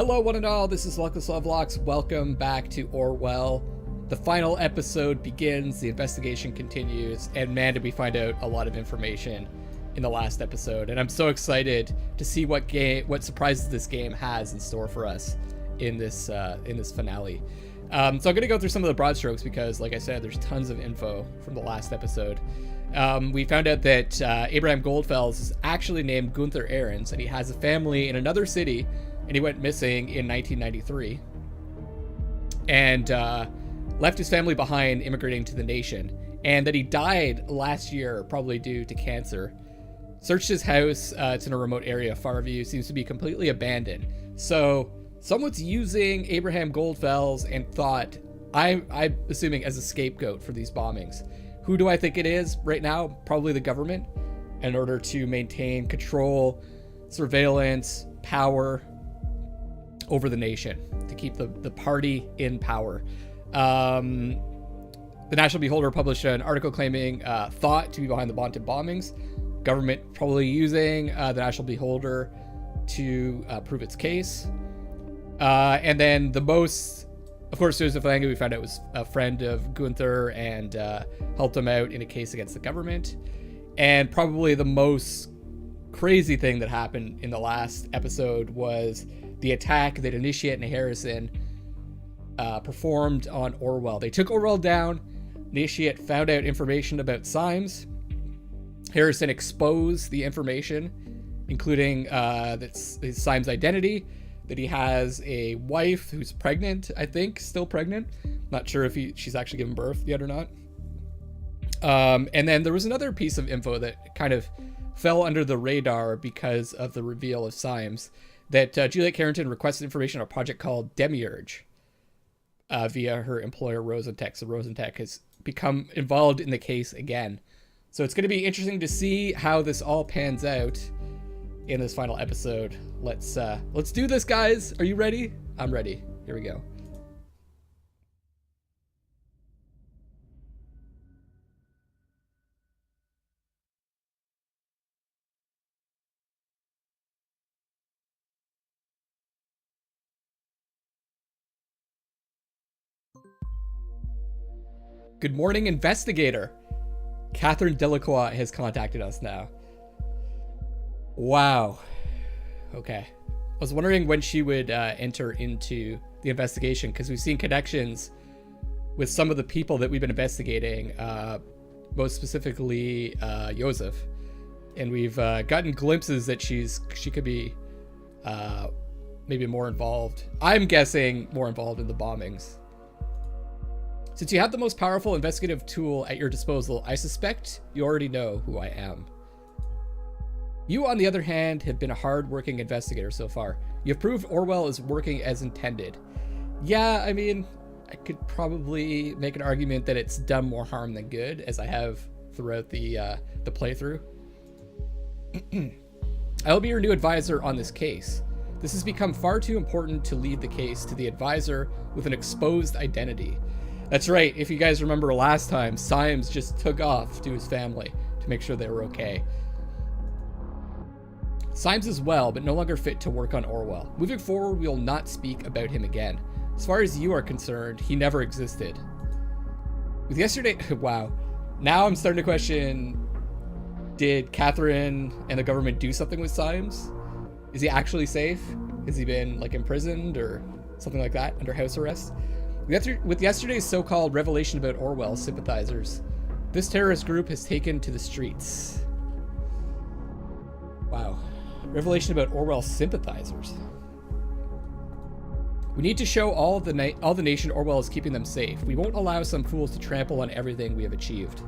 Hello one and all, this is Luckless Lovelocks. Welcome back to Orwell. The final episode begins, the investigation continues, and man did we find out a lot of information in the last episode. And I'm so excited to see what surprises this game has in store for us in this finale. So I'm going to go through some of the broad strokes because, like I said, there's tons of info from the last episode. We found out that Abraham Goldfels is actually named Gunther Ahrens, and he has a family in another city, and he went missing in 1993 and left his family behind immigrating to the nation, and that he died last year, probably due to cancer. Searched his house, it's in a remote area, Farview, seems to be completely abandoned. So someone's using Abraham Goldfels and thought, I'm assuming, as a scapegoat for these bombings. Who do I think it is right now? Probably the government, in order to maintain control, surveillance, power over the nation, to keep the party in power. The National Beholder published an article claiming thought to be behind the Bonton bombings. Government probably using the National Beholder to prove its case. And then the most, of course, Joseph Lange, we found out was a friend of Gunther and helped him out in a case against the government. And probably the most crazy thing that happened in the last episode was the attack that Initiate and Harrison performed on Orwell. They took Orwell down. Initiate found out information about Symes. Harrison exposed the information, including that's his Symes' identity, that he has a wife who's pregnant, I think, still pregnant. Not sure if she's actually given birth yet or not. And then there was another piece of info that kind of fell under the radar because of the reveal of Symes, that Juliet Carrington requested information on a project called Demiurge via her employer Rosentech. So Rosentech has become involved in the case again. So it's going to be interesting to see how this all pans out in this final episode. Let's do this, guys. Are you ready? I'm ready. Here we go. Good morning, investigator. Catherine Delacroix has contacted us now. Wow. Okay. I was wondering when she would enter into the investigation, because we've seen connections with some of the people that we've been investigating, most specifically Joseph. And we've gotten glimpses that she could be maybe more involved. I'm guessing more involved in the bombings. Since you have the most powerful investigative tool at your disposal, I suspect you already know who I am. You, on the other hand, have been a hard-working investigator so far. You have proved Orwell is working as intended. Yeah, I mean, I could probably make an argument that it's done more harm than good, as I have throughout the playthrough. I will be your new advisor on this case. This has become far too important to leave the case to the advisor with an exposed identity. That's right, if you guys remember last time, Symes just took off to his family to make sure they were okay. Symes is well, but no longer fit to work on Orwell. Moving forward, we will not speak about him again. As far as you are concerned, he never existed. With yesterday, wow. Now I'm starting to question, did Catherine and the government do something with Symes? Is he actually safe? Has he been imprisoned or something like that, under house arrest? With yesterday's so-called revelation about Orwell sympathizers, this terrorist group has taken to the streets. Wow. Revelation about Orwell sympathizers. We need to show all the nation Orwell is keeping them safe. We won't allow some fools to trample on everything we have achieved.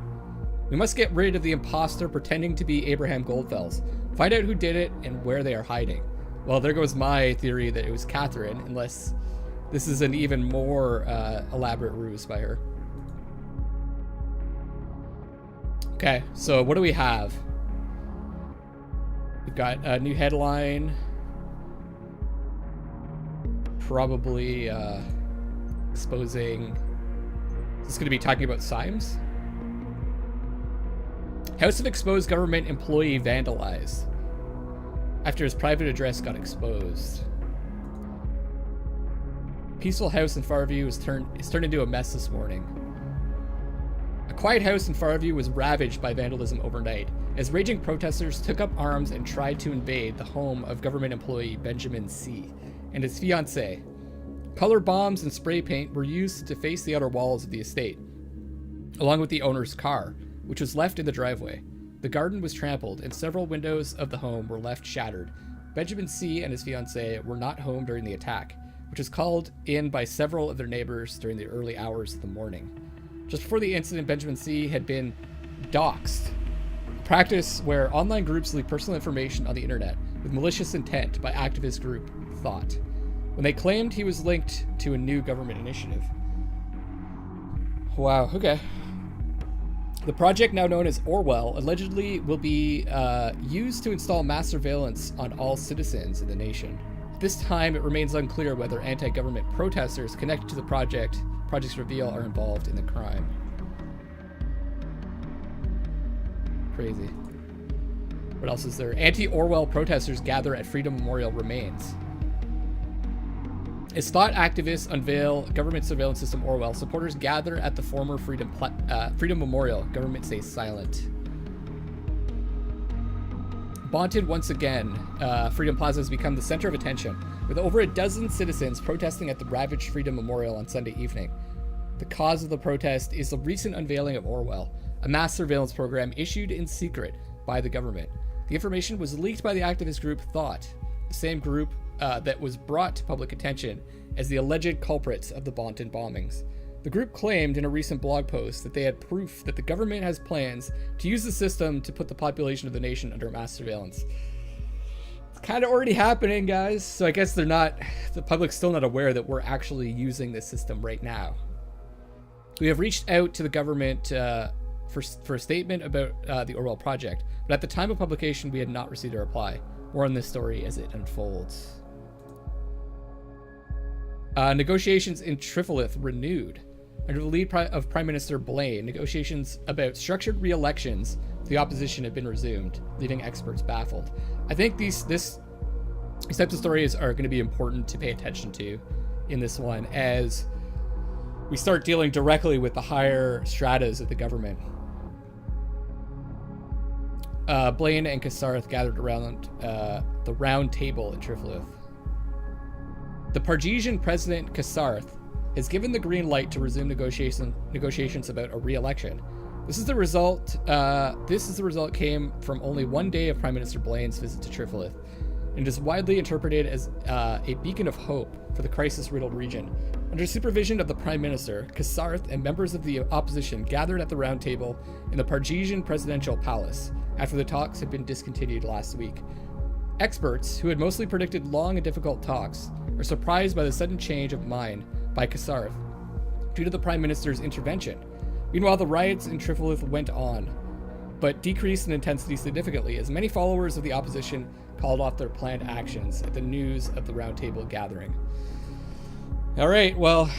We must get rid of the impostor pretending to be Abraham Goldfels. Find out who did it and where they are hiding. Well, there goes my theory that it was Catherine, unless this is an even more elaborate ruse by her. Okay, so what do we have? We've got a new headline. Probably exposing... Is this going to be talking about Symes? House of exposed government employee vandalized after his private address got exposed. peaceful house in Farview is turned into a mess this morning. A quiet house in Farview was ravaged by vandalism overnight, as raging protesters took up arms and tried to invade the home of government employee Benjamin C. and his fiancée. Color bombs and spray paint were used to deface the outer walls of the estate, along with the owner's car, which was left in the driveway. The garden was trampled, and several windows of the home were left shattered. Benjamin C. and his fiancée were not home during the attack, which was called in by several of their neighbors during the early hours of the morning. Just before the incident, Benjamin C. had been doxxed, a practice where online groups leak personal information on the internet with malicious intent by activist group Thought, when they claimed he was linked to a new government initiative. Wow, okay. The project, now known as Orwell, allegedly will be used to install mass surveillance on all citizens in the nation. At this time, it remains unclear whether anti-government protesters connected to the project's reveal are involved in the crime. Crazy. What else is there? Anti-Orwell protesters gather at Freedom Memorial remains. As Thought activists unveil government surveillance system Orwell, supporters gather at the former Freedom Memorial. Government stays silent. Vaunted once again, Freedom Plaza has become the center of attention, with over a dozen citizens protesting at the ravaged Freedom Memorial on Sunday evening. The cause of the protest is the recent unveiling of Orwell, a mass surveillance program issued in secret by the government. The information was leaked by the activist group Thought, the same group that was brought to public attention as the alleged culprits of the Bonton bombings. The group claimed in a recent blog post that they had proof that the government has plans to use the system to put the population of the nation under mass surveillance. It's kind of already happening, guys. So I guess the public's still not aware that we're actually using this system right now. We have reached out to the government for a statement about the Orwell project, but at the time of publication, we had not received a reply. More on this story as it unfolds. Negotiations in Trifolith renewed. Under the lead of Prime Minister Blaine, negotiations about structured re-elections to the opposition have been resumed, leaving experts baffled. I think these types of stories are going to be important to pay attention to in this one as we start dealing directly with the higher stratas of the government. Blaine and Casarth gathered around the round table in Trifolith. The Pargesian president Casarth has given the green light to resume negotiations about a re-election. This is the result came from only one day of Prime Minister Blaine's visit to Trifolith, and is widely interpreted as a beacon of hope for the crisis-riddled region. Under supervision of the Prime Minister, Casarth and members of the opposition gathered at the round table in the Pargesian presidential palace after the talks had been discontinued last week. Experts, who had mostly predicted long and difficult talks, are surprised by the sudden change of mind by Casarth due to the Prime Minister's intervention. Meanwhile, the riots in Trifolith went on, but decreased in intensity significantly as many followers of the opposition called off their planned actions at the news of the roundtable gathering. All right, well,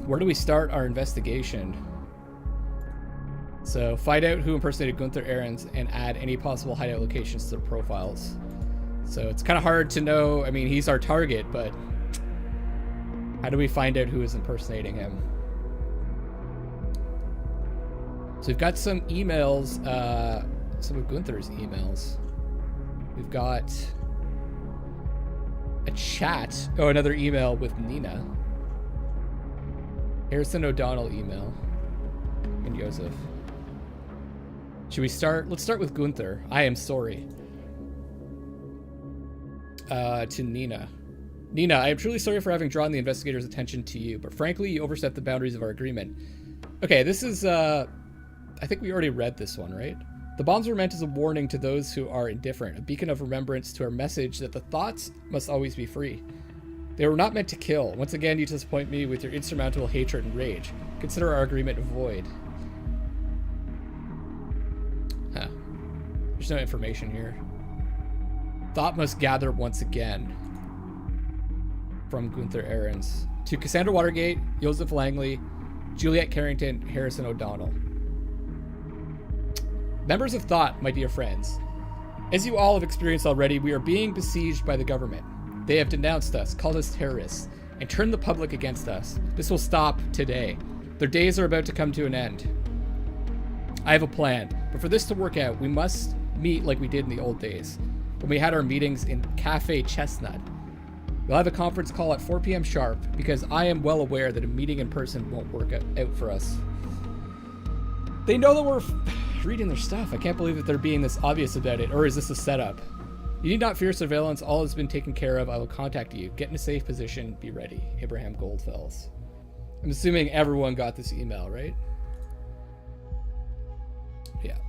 where do we start our investigation? So, find out who impersonated Gunther Ahrens and add any possible hideout locations to their profiles. So it's kind of hard to know. I mean, he's our target, but how do we find out who is impersonating him? So we've got some emails, some of Gunther's emails. We've got a chat. Oh, another email with Nina. Harrison O'Donnell email. And Joseph. Should we start? Let's start with Gunther. I am sorry. To Nina. Nina, I am truly sorry for having drawn the investigator's attention to you, but frankly, you overstepped the boundaries of our agreement. Okay, this is, I think we already read this one, right? The bombs were meant as a warning to those who are indifferent, a beacon of remembrance to our message that the thoughts must always be free. They were not meant to kill. Once again, you disappoint me with your insurmountable hatred and rage. Consider our agreement void. Huh. There's no information here. Thought must gather once again. From Gunther Ahrens. To Cassandra Watergate, Joseph Langley, Juliet Carrington, Harrison O'Donnell. Members of Thought, my dear friends. As you all have experienced already, we are being besieged by the government. They have denounced us, called us terrorists, and turned the public against us. This will stop today. Their days are about to come to an end. I have a plan, but for this to work out, we must meet like we did in the old days, when we had our meetings in Cafe Chestnut. We'll have a conference call at 4 p.m. sharp, because I am well aware that a meeting in person won't work out for us. They know that we're reading their stuff. I can't believe that they're being this obvious about it, or is this a setup? You need not fear surveillance. All has been taken care of. I will contact you. Get in a safe position. Be ready. Abraham Goldfels. I'm assuming everyone got this email, right? Yeah.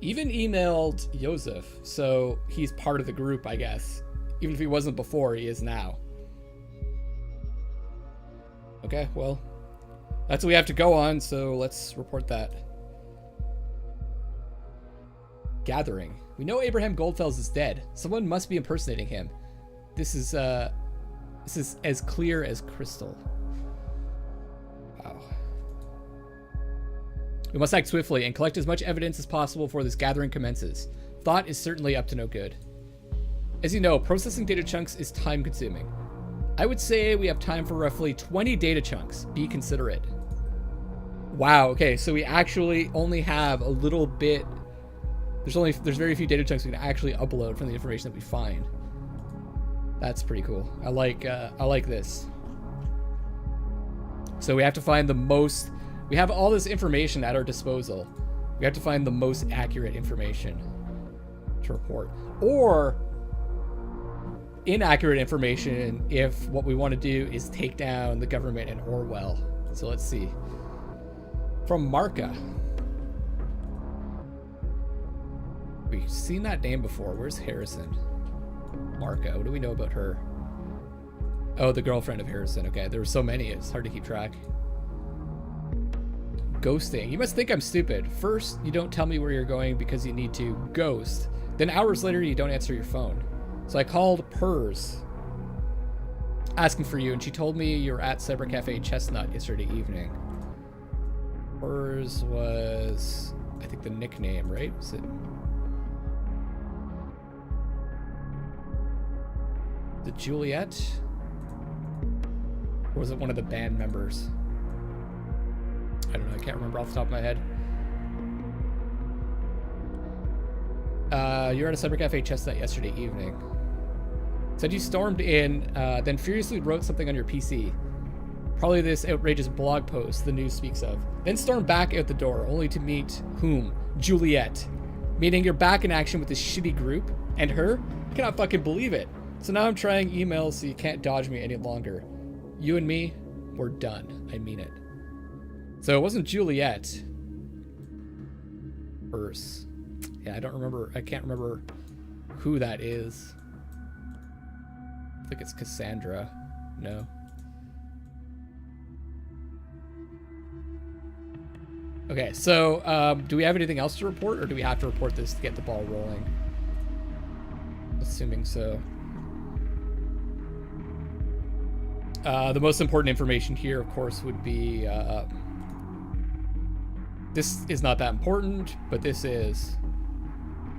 Even emailed Joseph, so he's part of the group, I guess. Even if he wasn't before, he is now. Okay, well, that's what we have to go on, so let's report that. Gathering. We know Abraham Goldfels is dead. Someone must be impersonating him. This is as clear as crystal. Wow. We must act swiftly and collect as much evidence as possible before this gathering commences. Thought is certainly up to no good. As you know, processing data chunks is time consuming. I would say we have time for roughly 20 data chunks. Be considerate. Wow, okay, so we actually only have a little bit. There's very few data chunks we can actually upload from the information that we find. That's pretty cool. I like this. So we have to find the most. We have all this information at our disposal. We have to find the most accurate information to report, or inaccurate information if what we want to do is take down the government and Orwell. So let's see. From Marka. We've seen that name before. Where's Harrison? Marka. What do we know about her? Oh, the girlfriend of Harrison. Okay, there were so many, it's hard to keep track. Ghosting. You must think I'm stupid. First, you don't tell me where you're going because you need to ghost. Then hours later, you don't answer your phone. So I called Pers asking for you, and she told me you were at Cybercafe Chestnut yesterday evening. Pers was, I think, the nickname, right? Was it? The Juliet? Or was it one of the band members? I don't know. I can't remember off the top of my head. You were at a Cybercafe Chestnut yesterday evening. Said you stormed in, then furiously wrote something on your PC. Probably this outrageous blog post the news speaks of. Then stormed back out the door, only to meet whom? Juliet. Meaning you're back in action with this shitty group, and her? I cannot fucking believe it. So now I'm trying emails so you can't dodge me any longer. You and me, we're done. I mean it. So it wasn't Juliet. Pers. Yeah, I don't remember. I can't remember who that is. I think it's Cassandra. No. Okay, so do we have anything else to report, or do we have to report this to get the ball rolling? Assuming so. The most important information here, of course, would be this is not that important, but this is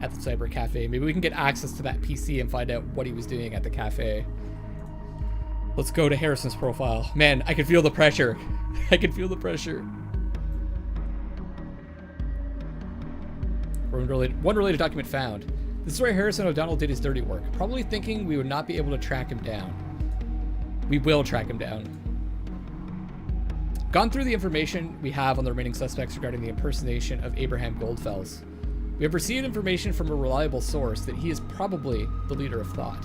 at the Cybercafe. Maybe we can get access to that PC and find out what he was doing at the cafe. Let's go to Harrison's profile. Man, I can feel the pressure. I can feel the pressure. One related document found. This is where Harrison O'Donnell did his dirty work, probably thinking we would not be able to track him down. We will track him down. Gone through the information we have on the remaining suspects regarding the impersonation of Abraham Goldfels. We have received information from a reliable source that he is probably the leader of thought.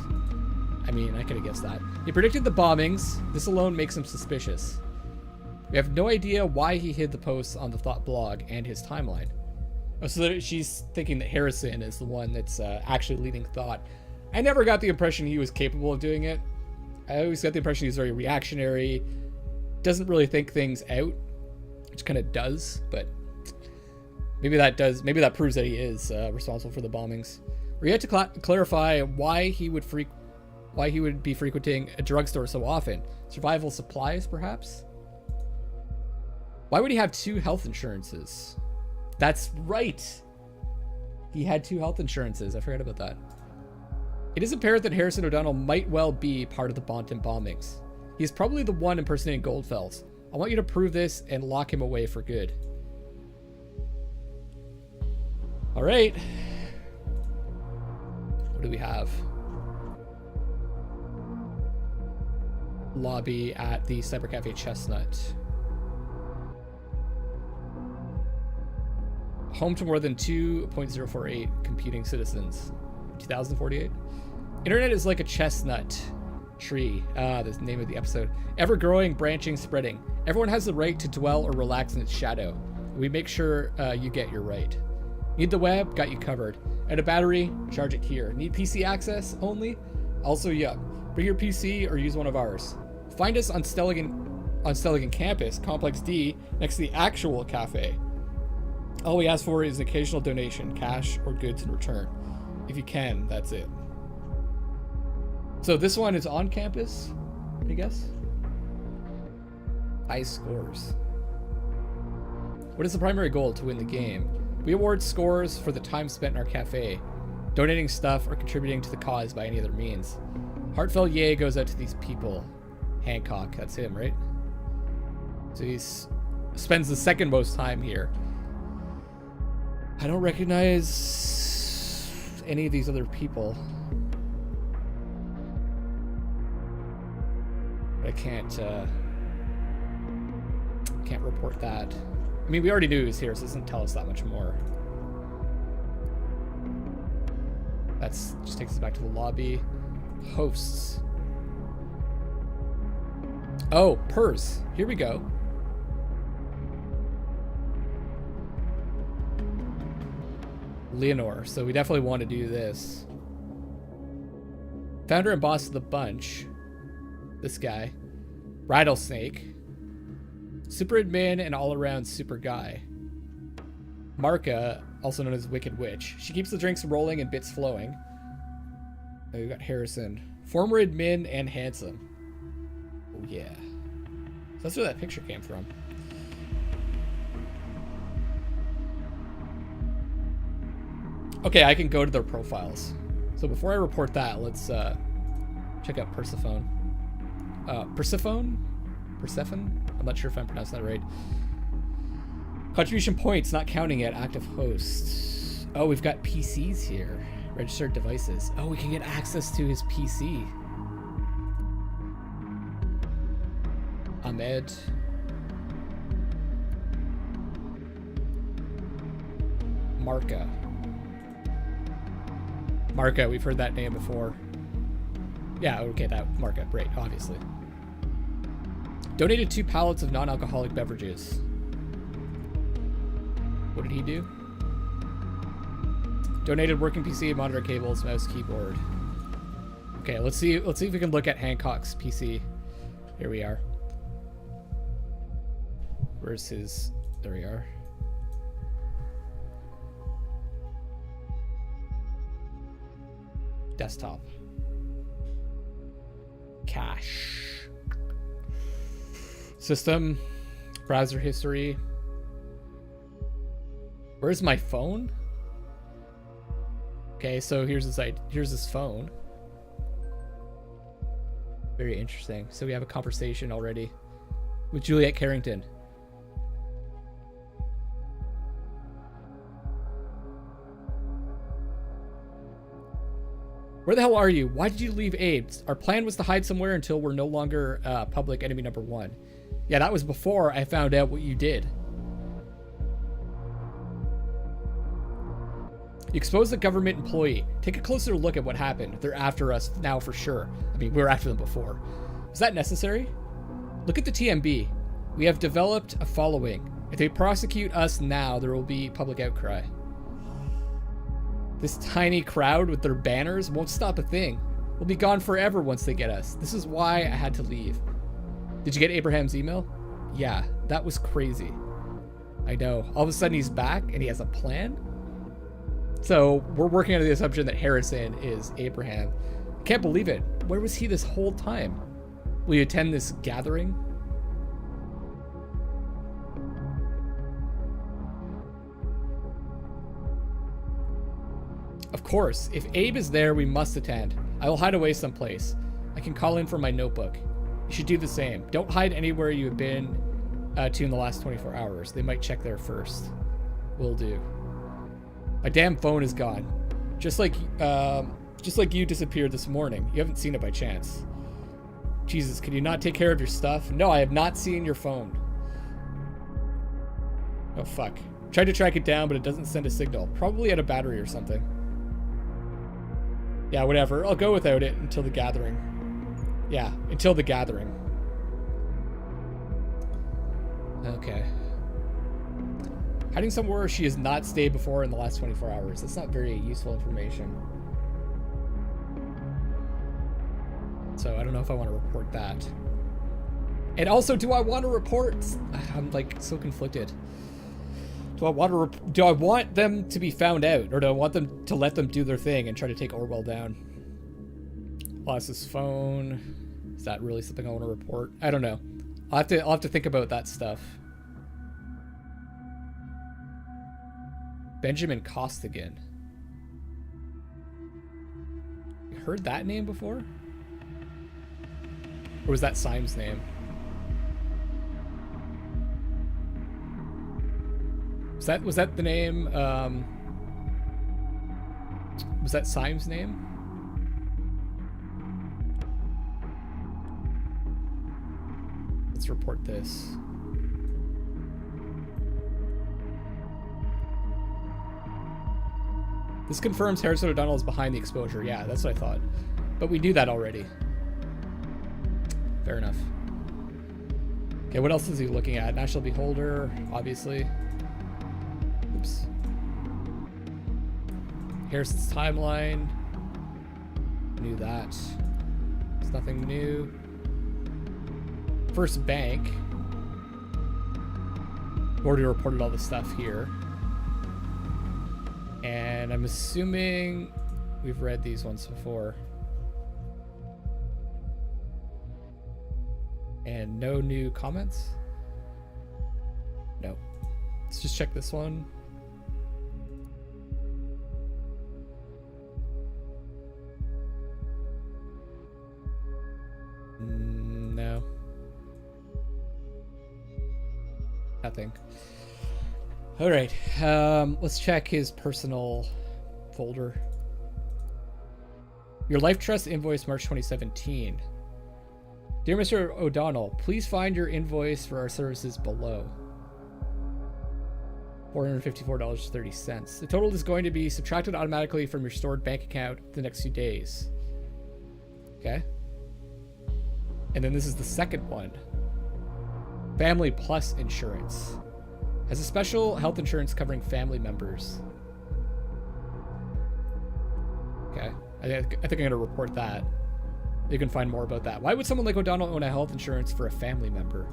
I mean, I could have guessed that. He predicted the bombings. This alone makes him suspicious. We have no idea why he hid the posts on the Thought blog and his timeline. Oh, so she's thinking that Harrison is the one that's actually leading Thought. I never got the impression he was capable of doing it. I always got the impression he's very reactionary, doesn't really think things out, which kind of does, but maybe that proves that he is responsible for the bombings. We had to clarify why he would be frequenting a drugstore so often. Survival supplies, perhaps? Why would he have 2 health insurances? That's right. He had 2 health insurances. I forgot about that. It is apparent that Harrison O'Donnell might well be part of the Bonton bombings. He is probably the one impersonating Goldfels. I want you to prove this and lock him away for good. All right. What do we have? Lobby at the Cybercafe Chestnut. Home to more than 2.048 computing citizens. 2048. Internet is like a chestnut tree. That's the name of the episode. Ever growing, branching, spreading. Everyone has the right to dwell or relax in its shadow. We make sure you get your right. Need the web? Got you covered. And a battery? Charge it here. Need PC access only? Also, yeah. Bring your PC or use one of ours. Find us on Stelligan campus, Complex D, next to the actual cafe. All we ask for is an occasional donation, cash or goods in return. If you can, that's it. So this one is on campus, I guess? High scores. What is the primary goal to win the game? We award scores for the time spent in our cafe, donating stuff or contributing to the cause by any other means. Heartfelt yay goes out to these people. Hancock, that's him, right? So he spends the second most time here. I don't recognize any of these other people. I can't report that. I mean, we already knew he was here, so it doesn't tell us that much more. That's just takes us back to the lobby. Hosts. Oh, purse. Here we go. Leonore. So we definitely want to do this. Founder and boss of the bunch. This guy. Rattlesnake. Super admin and all-around super guy. Marka, also known as Wicked Witch. She keeps the drinks rolling and bits flowing. Oh, we got Harrison. Former admin and handsome. Oh, yeah. So that's where that picture came from. Okay, I can go to their profiles. So before I report that, let's check out Persephone. Persephone? I'm not sure if I'm pronouncing that right. Contribution points, not counting yet. Active hosts. Oh, we've got PCs here. Registered devices. Oh, we can get access to his PC. Ahmed. Marka. Marka, we've heard that name before. Yeah, okay, that Marka, right, obviously. Donated 2 pallets of non-alcoholic beverages. What did he do? Donated working PC, monitor cables, mouse, keyboard. Okay, let's see if we can look at Hancock's PC. Here we are. Where's his? There we are. Desktop. Cache. System. Browser history. Where's my phone? Okay, so here's his phone. Very interesting. So we have a conversation already with Juliet Carrington. Where the hell are you? Why did you leave AIDS? Our plan was to hide somewhere until we're no longer public enemy number 1. Yeah, that was before I found out what you did. You exposed a government employee. Take a closer look at what happened. They're after us now for sure. I mean, we were after them before. Was that necessary? Look at the TMB. We have developed a following. If they prosecute us now, there will be public outcry. This tiny crowd with their banners won't stop a thing. We'll be gone forever once they get us. This is why I had to leave. Did you get Abraham's email? Yeah, that was crazy. I know. All of a sudden he's back and he has a plan? So we're working under the assumption that Harrison is Abraham. Can't believe it. Where was he this whole time? Will you attend this gathering? Of course. If Abe is there, we must attend. I will hide away someplace. I can call in from my notebook. You should do the same. Don't hide anywhere you have been to in the last 24 hours. They might check there first. Will do. My damn phone is gone. Just like you disappeared this morning. You haven't seen it by chance. Jesus, can you not take care of your stuff? No, I have not seen your phone. Oh, fuck. Tried to track it down, but it doesn't send a signal. Probably out of battery or something. Yeah, whatever. I'll go without it until the gathering. Yeah, until the gathering. Okay. Hiding somewhere she has not stayed before in the last 24 hours. That's not very useful information. So I don't know if I want to report that. And also, do I want to report? I'm like so conflicted. Do I want them to be found out, or do I want them to let them do their thing and try to take Orwell down? Lost his phone. Is that really something I want to report? I don't know. I'll have to think about that stuff. Benjamin Costigan. You heard that name before? Or was that Symes' name? Was that the name? Was that Symes' name? Let's report this. This confirms Harrison O'Donnell is behind the exposure. Yeah, that's what I thought. But we knew that already. Fair enough. Okay, what else is he looking at? National Beholder, obviously. Oops. Harrison's timeline. Knew that. There's nothing new. First Bank. Already reported all this stuff here. And I'm assuming we've read these ones before. And no new comments? No. Let's just check this one. No. Nothing. All right. Let's check his personal folder. Your Life Trust invoice, March 2017. Dear Mr. O'Donnell, please find your invoice for our services below. $454.30. The total is going to be subtracted automatically from your stored bank account the next few days. Okay. And then this is the second one. Family Plus Insurance. Has a special health insurance covering family members. Okay. I think I'm going to report that. You can find more about that. Why would someone like O'Donnell own a health insurance for a family member?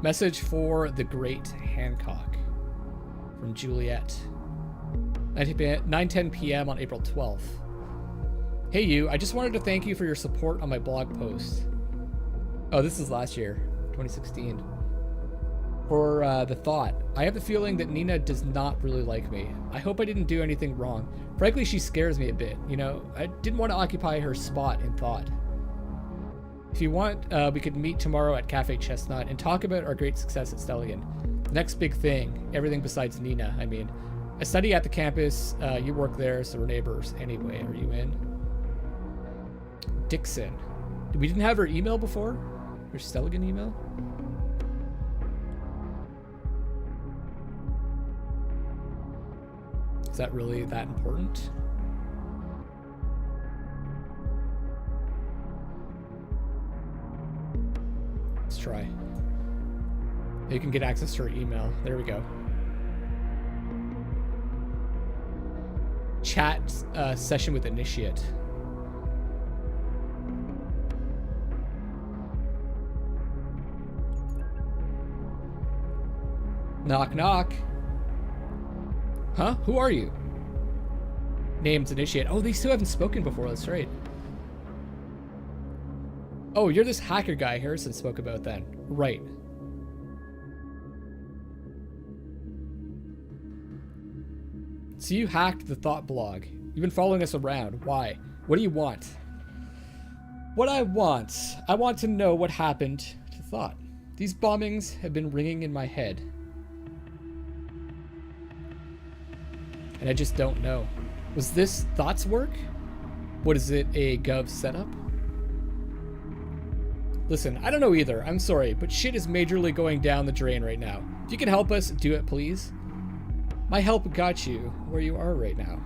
Message for the Great Hancock from Juliet. 9:10 p.m. on April 12th. Hey you, I just wanted to thank you for your support on my blog post. Oh, this is last year, 2016. For the thought, I have the feeling that Nina does not really like me. I hope I didn't do anything wrong. Frankly, she scares me a bit. You know, I didn't want to occupy her spot in thought. If you want, we could meet tomorrow at Cafe Chestnut and talk about our great success at Stelligan. The next big thing, everything besides Nina, I mean. I study at the campus, you work there, so we're neighbors anyway. Are you in? Dixon. We didn't have her email before? Her Stelligan email? Is that really that important? Let's try. You can get access to her email. There we go. Chat session with Initiate. Knock, knock. Huh? Who are you? Name's Initiate. Oh, these two haven't spoken before. That's right. Oh, you're this hacker guy Harrison spoke about then. Right. So you hacked the Thought blog. You've been following us around. Why? What do you want? What I want to know what happened to Thought. These bombings have been ringing in my head. And I just don't know. Was this Thought's work? What is it, a Gov setup? Listen, I don't know either. I'm sorry, but shit is majorly going down the drain right now. If you can help us, do it, please. My help got you where you are right now.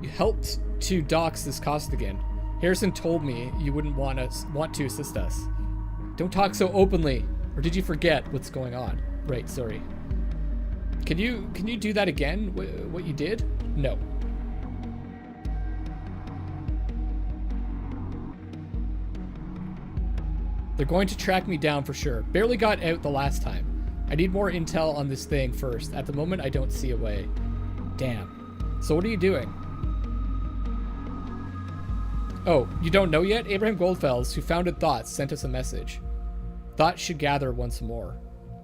You helped to dox this Costigan. Harrison told me you wouldn't want to assist us. Don't talk so openly, or did you forget what's going on? Right, sorry. Can you do that again? What you did? No. They're going to track me down for sure. Barely got out the last time. I need more intel on this thing first. At the moment, I don't see a way. Damn. So what are you doing? Oh, you don't know yet? Abraham Goldfels, who founded Thought, sent us a message. Thought should gather once more.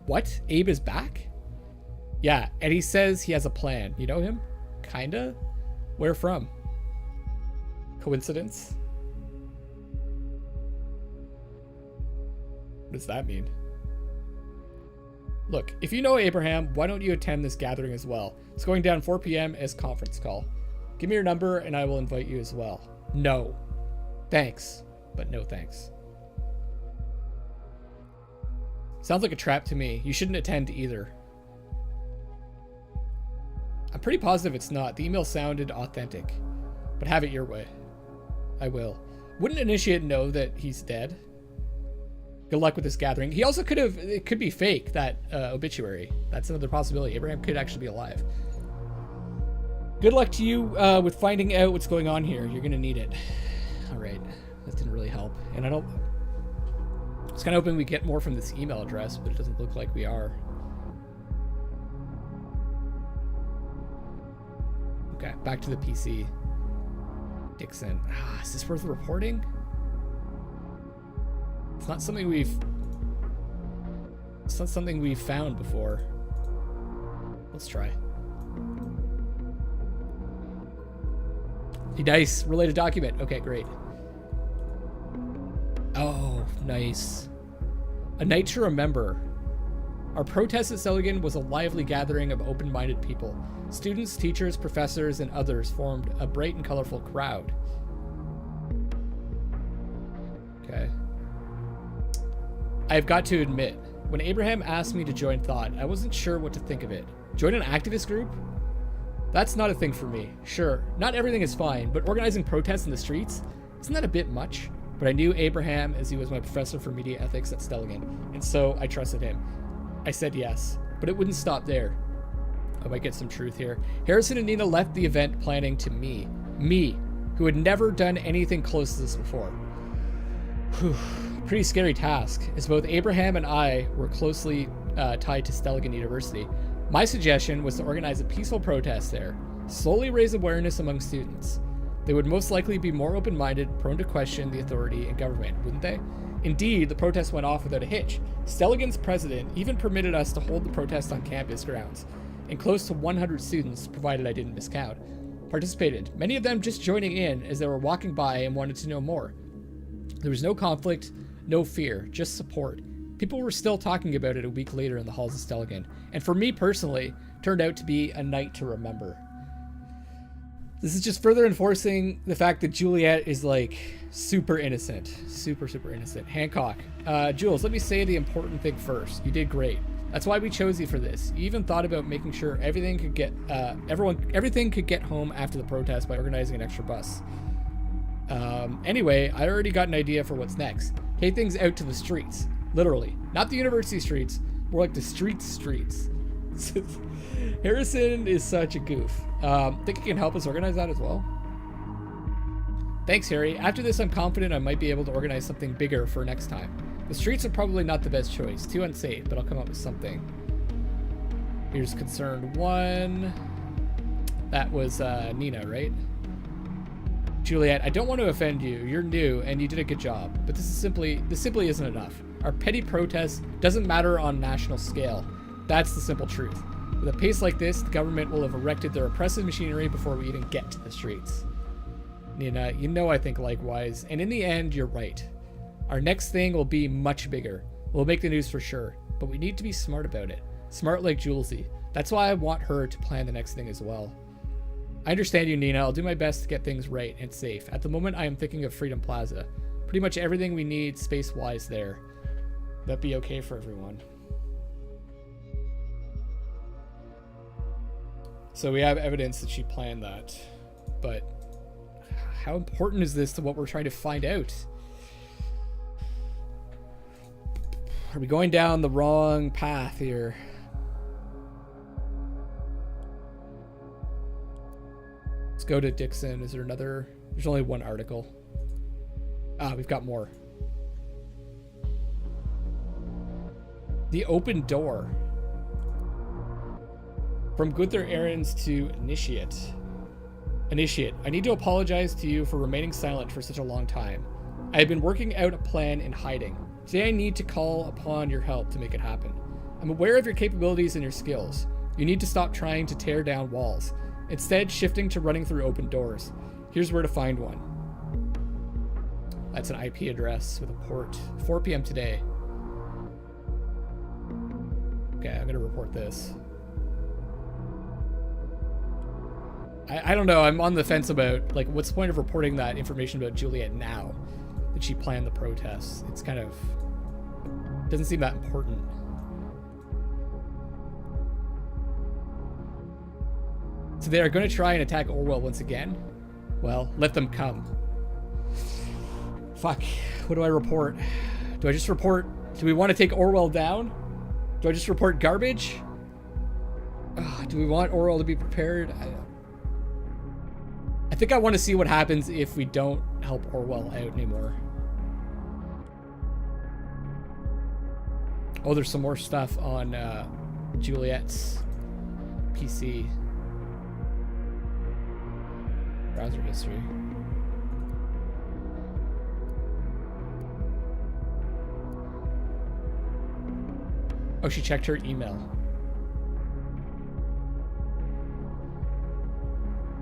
What? Abe is back? Yeah, and he says he has a plan. You know him? Kinda? Where from? Coincidence? What does that mean? Look, if you know Abraham, why don't you attend this gathering as well? It's going down 4 p.m. as conference call. Give me your number and I will invite you as well. No. Thanks, but no thanks. Sounds like a trap to me. You shouldn't attend either. I'm pretty positive it's not. The email sounded authentic. But have it your way. I will. Wouldn't Initiate know that he's dead? Good luck with this gathering. He also it could be fake, that obituary. That's another possibility. Abraham could actually be alive. Good luck to you with finding out what's going on here. You're gonna need it. All right, that didn't really help. And I was kind of hoping we get more from this email address, but it doesn't look like we are. Okay, back to the PC. Dixon. Is this worth reporting? It's not something we've found before. Let's try. Nice. Related document. Okay, great. Oh, nice. A night to remember. Our protest at Seligan was a lively gathering of open-minded people. Students, teachers, professors, and others formed a bright and colorful crowd. Okay. I've got to admit, when Abraham asked me to join Thought, I wasn't sure what to think of it. Join an activist group? That's not a thing for me. Sure, not everything is fine, but organizing protests in the streets? Isn't that a bit much? But I knew Abraham as he was my professor for media ethics at Stelligan, and so I trusted him. I said yes, but it wouldn't stop there. I might get some truth here. Harrison and Nina left the event planning to me, who had never done anything close to this before. Whew. Pretty scary task, as both Abraham and I were closely tied to Stelligan University. My suggestion was to organize a peaceful protest there, slowly raise awareness among students. They would most likely be more open-minded, prone to question the authority and government, wouldn't they? Indeed, the protest went off without a hitch. Stelligan's president even permitted us to hold the protest on campus grounds, and close to 100 students, provided I didn't miscount, participated, many of them just joining in as they were walking by and wanted to know more. There was no conflict, no fear, just support. People were still talking about it a week later in the halls of Stelligan, and for me personally, turned out to be a night to remember. This is just further enforcing the fact that Juliet is like super innocent. Super innocent. Hancock. Jules, let me say the important thing first. You did great. That's why we chose you for this. You even thought about making sure everything could get home after the protest by organizing an extra bus. Anyway, I already got an idea for what's next. Take things out to the streets. Literally. Not the university streets, more like the streets. Harrison is such a goof. Think he can help us organize that as well? Thanks, Harry. After this, I'm confident I might be able to organize something bigger for next time. The streets are probably not the best choice. Too unsafe, but I'll come up with something. Here's concerned one. That was Nina, right? Juliet, I don't want to offend you. You're new, and you did a good job. But this simply isn't enough. Our petty protest doesn't matter on national scale. That's the simple truth. With a pace like this, the government will have erected their oppressive machinery before we even get to the streets. Nina, you know I think likewise, and in the end, you're right. Our next thing will be much bigger. We'll make the news for sure, but we need to be smart about it. Smart like Julesy. That's why I want her to plan the next thing as well. I understand you, Nina. I'll do my best to get things right and safe. At the moment, I am thinking of Freedom Plaza. Pretty much everything we need space-wise there. That'd be okay for everyone. So we have evidence that she planned that, but how important is this to what we're trying to find out? Are we going down the wrong path here? Let's go to Dixon. Is there another? There's only one article. Ah, we've got more. The open door. From Gunther Errands to Initiate. Initiate, I need to apologize to you for remaining silent for such a long time. I have been working out a plan in hiding. Today I need to call upon your help to make it happen. I'm aware of your capabilities and your skills. You need to stop trying to tear down walls. Instead, shifting to running through open doors. Here's where to find one. That's an IP address with a port. 4 p.m. today. Okay, I'm gonna report this. I don't know, I'm on the fence about, like, what's the point of reporting that information about Juliet now that she planned the protests? It's kind of, doesn't seem that important. So they are going to try and attack Orwell once again? Well, let them come. Fuck, what do I report? Do I just report, do we want to take Orwell down? Do I just report garbage? Do we want Orwell to be prepared? I think I want to see what happens if we don't help Orwell out anymore. Oh, there's some more stuff on Juliet's PC. Browser history. Oh, she checked her email.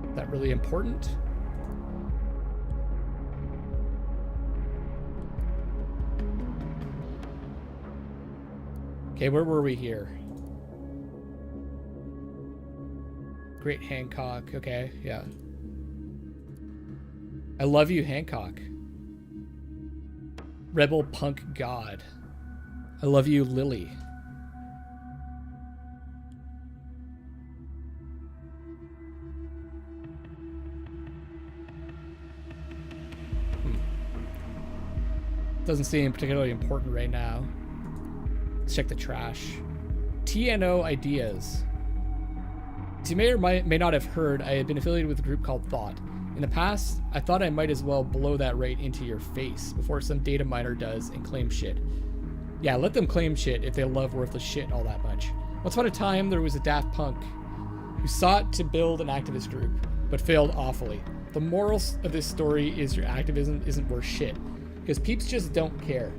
Is that really important? Okay, where were we here? Great Hancock. Okay, yeah. I love you, Hancock. Rebel punk god. I love you, Lily. Doesn't seem particularly important right now. Let's check the trash. TNO ideas. As you may or may not have heard, I had been affiliated with a group called Thought. In the past, I thought I might as well blow that right into your face before some data miner does and claim shit. Yeah, let them claim shit if they love worthless shit all that much. Once upon a time, there was a daft punk who sought to build an activist group, but failed awfully. The moral of this story is your activism isn't worth shit, because peeps just don't care.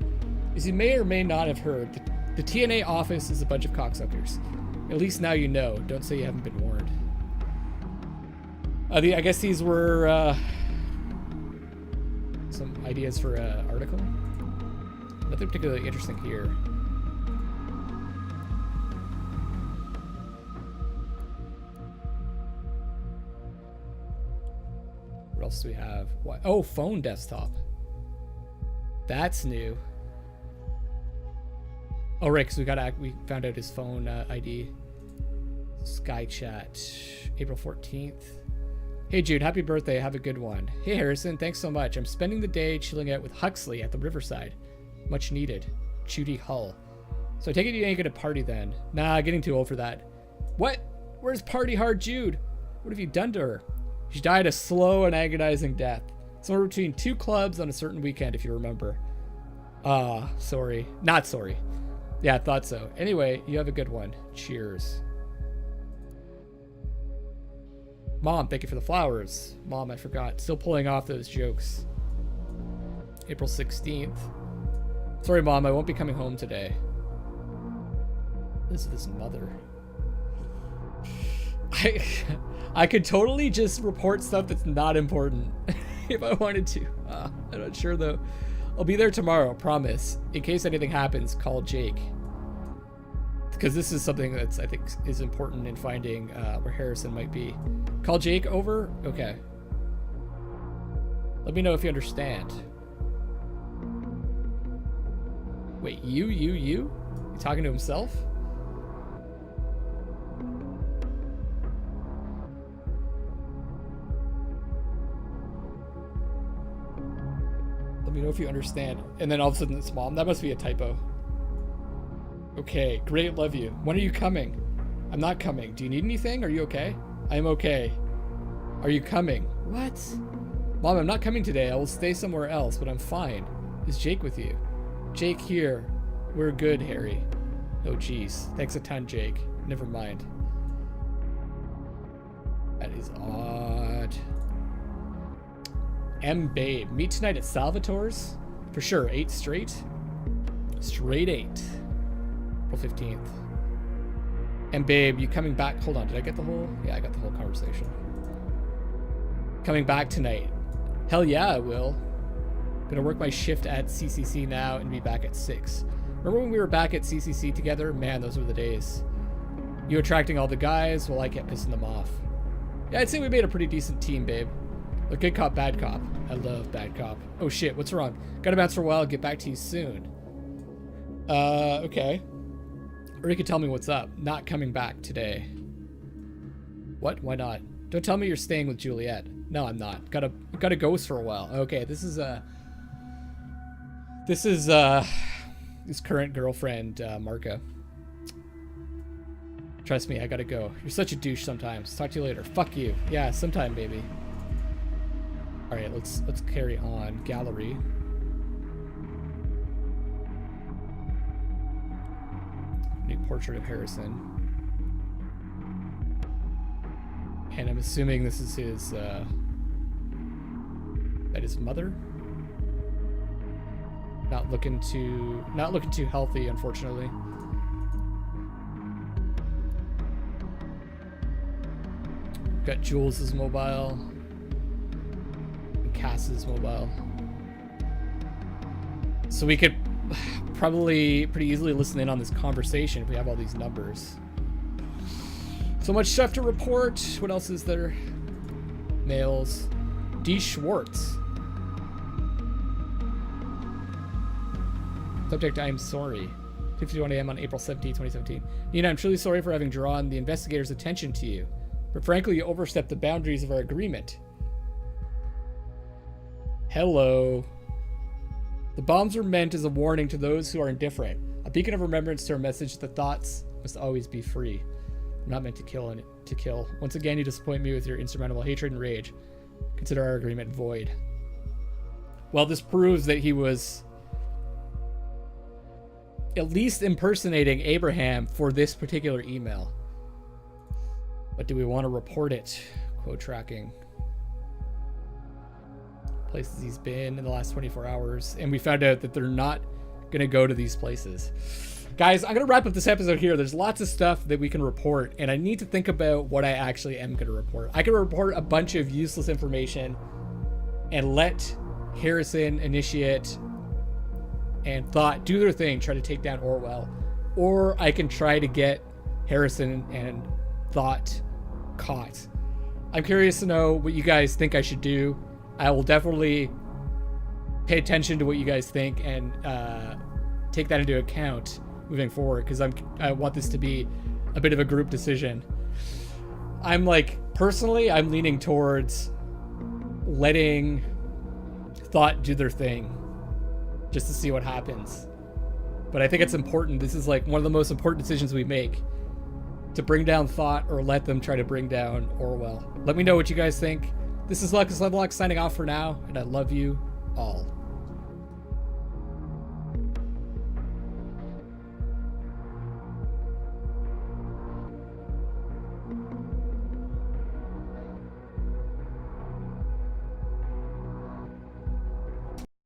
As you may or may not have heard, the TNA office is a bunch of cocksuckers. At least now you know. Don't say you haven't been warned. I guess these were some ideas for an article. Nothing particularly interesting here. What else do we have? What? Oh, phone desktop. That's new. Oh, right, because we found out his phone ID. Sky chat, April 14th. Hey Jude, happy birthday, have a good one. Hey Harrison, thanks so much. I'm spending the day chilling out with Huxley at the Riverside. Much needed. Judy Hull. So I take it you ain't gonna party then. Nah, getting too old for that. What? Where's Party Hard Jude? What have you done to her? She died a slow and agonizing death. Somewhere between 2 clubs on a certain weekend, if you remember. Sorry. Not sorry. Yeah, I thought so. Anyway, you have a good one. Cheers. Mom, thank you for the flowers. Mom, I forgot. Still pulling off those jokes. April 16th. Sorry, Mom, I won't be coming home today. is this mother? I could totally just report stuff that's not important if I wanted to. I'm not sure though. I'll be there tomorrow, promise. In case anything happens, call Jake. Because this is something that's, I think, is important in finding where Harrison might be. Call Jake, over? Okay. Let me know if you understand. Wait, you? You talking to himself? Let me know if you understand. And then all of a sudden it's mom. That must be a typo. Okay, great, love you. When are you coming? I'm not coming. Do you need anything? Are you okay? I am okay. Are you coming? What? Mom, I'm not coming today. I will stay somewhere else, but I'm fine. Is Jake with you? Jake here. We're good, Harry. Oh, jeez. Thanks a ton, Jake. Never mind. That is odd. M. Babe. Meet tonight at Salvatore's? For sure. 8 straight? Straight 8. April 15th. And babe, you coming back? Hold on, did I get the whole? Yeah, I got the whole conversation. Coming back tonight? Hell yeah, I will. Gonna work my shift at CCC now and be back at 6. Remember when we were back at CCC together? Man, those were the days. You attracting all the guys while I kept pissing them off. Yeah, I'd say we made a pretty decent team, babe. A good cop, bad cop. I love bad cop. Oh shit, what's wrong? Gotta bounce for a while, get back to you soon. Okay. Or you could tell me what's up. Not coming back today. What? Why not? Don't tell me you're staying with Juliet. No, I'm not. Gotta ghost for a while. Okay, this is his current girlfriend, Marka. Trust me, I gotta go. You're such a douche sometimes. Talk to you later. Fuck you. Yeah, sometime, baby. All right, let's carry on. Gallery. New portrait of Harrison. And I'm assuming this is his, that his mother? Not looking too healthy, unfortunately. Got Jules' mobile. And Cass's mobile. So we could probably pretty easily listen in on this conversation if we have all these numbers. So much stuff to report. What else is there? Mails. D. Schwartz. Subject, I am sorry. 2:51 a.m. on April 17, 2017. Nina, I'm truly sorry for having drawn the investigator's attention to you. But frankly, you overstepped the boundaries of our agreement. Hello. The bombs were meant as a warning to those who are indifferent. A beacon of remembrance to our message that thoughts must always be free. I'm not meant to kill and to kill. Once again, you disappoint me with your insurmountable hatred and rage. Consider our agreement void. Well, this proves that he was at least impersonating Abraham for this particular email. But do we want to report it? Quote tracking. Places he's been in the last 24 hours. And we found out that they're not going to go to these places. Guys, I'm going to wrap up this episode here. There's lots of stuff that we can report. And I need to think about what I actually am going to report. I could report a bunch of useless information and let Harrison, Initiate, and Thought do their thing, try to take down Orwell. Or I can try to get Harrison and Thought caught. I'm curious to know what you guys think I should do. I will definitely pay attention to what you guys think and take that into account moving forward, because I want this to be a bit of a group decision. Personally, I'm leaning towards letting Thought do their thing just to see what happens. But I think it's important. This is like one of the most important decisions we make, to bring down Thought or let them try to bring down Orwell. Let me know what you guys think. This is Luckless Lovelocks signing off for now, and I love you all.